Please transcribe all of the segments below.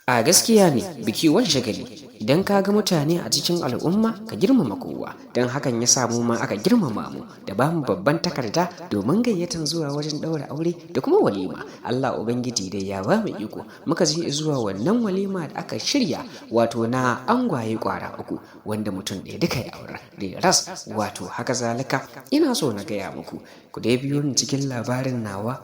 A gaskiya ne biki wani shagali. Idan ka ga mutane a cikin al'umma ka girmama kowa, don hakan ya samu ma aka girmama mu da ba mu babban takarda domin gayyatan zuwa wajen ɗaura aure da kuma walima. Allah Ubangiji dai ya ba mu iko muka je zuwa wannan walima da aka shirya wato na angwaye kwara uku wanda mutum ɗaya duka ya aura da ras wato haka zalika ina so na gaya muku ku dai biyo ni cikin labarin nawa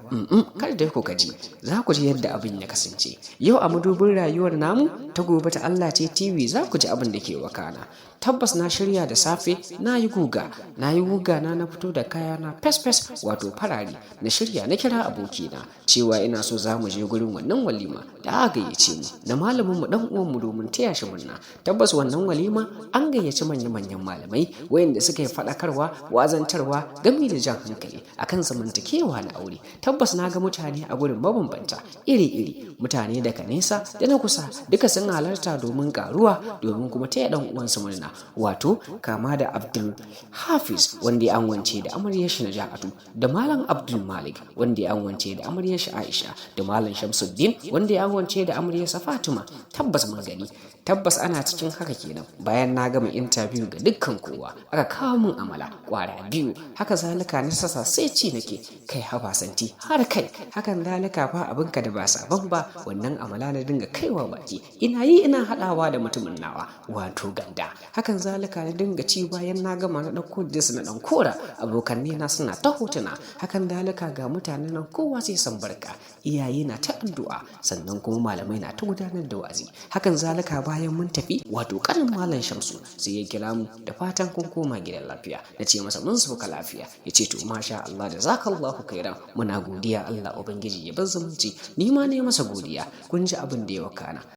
kar dai ku gaji za ku ji yadda abin ya kasance yau a madubin rayuwar namu ta gobe ta Allah ce TV za ku ji abin da ke wakana. Tabbas na shirya da safe na yi guga na fito da kaya na fes wato farari na shirya na kira abokina cewa ina so za mu je gurin wannan walima da aka gayyace mu na malamin mu dan uwan mu domin taya shi murna. Tabbas wannan walima an gayyaci manyan malamai wayanda suka yi fadakarwa wazantarwa gami da jan hankali akan zamantakewa na aure. Tabbas na ga mutane a gurin mabambanta iri mutane daga nesa da na kusa duka sun halarta domin karuwa domin kuma taya dan uwansu murna wato kama da Abdul Hafiz wanda ya anwance da amaryar shi Najatu da Malam Abdul Malik wanda ya anwance da amaryar shi Aisha da Malam Shamsuddin wanda ya anwance da amaryar sa Fatima. Tabbas mun gani tabbas ana cikin haka kenan bayan na gama interview ga dukkan kowa aka kawo min amala kwara biyu haka zalika na sasa sai ci nake kai haba santi har kai hakan zalika fa abinka da ba sabon ba wannan amala na dinga kaiwa baki ina hadawa da mutumin nawa wato ganda hakan zalika na dinga ci bayan na gama na dauko dis na dan kora abokanni na suna ta hotuna hakan zalika ga mutanen nan kowa sai san barka iyaye na ta addu'a sannan kuma malamai na ta gudanar da wazi hakan zalika bayan mun tafi wato kanin Malam Shamsu sai ya kira mu da fatan kun koma gidan lafiya nace masa mun sauka lafiya yace to masha Allah da zakallahu khairan muna godiya Allah ubangiji ya bar zumunci ni ma ne masa godiya kun ji abin da ya wakana.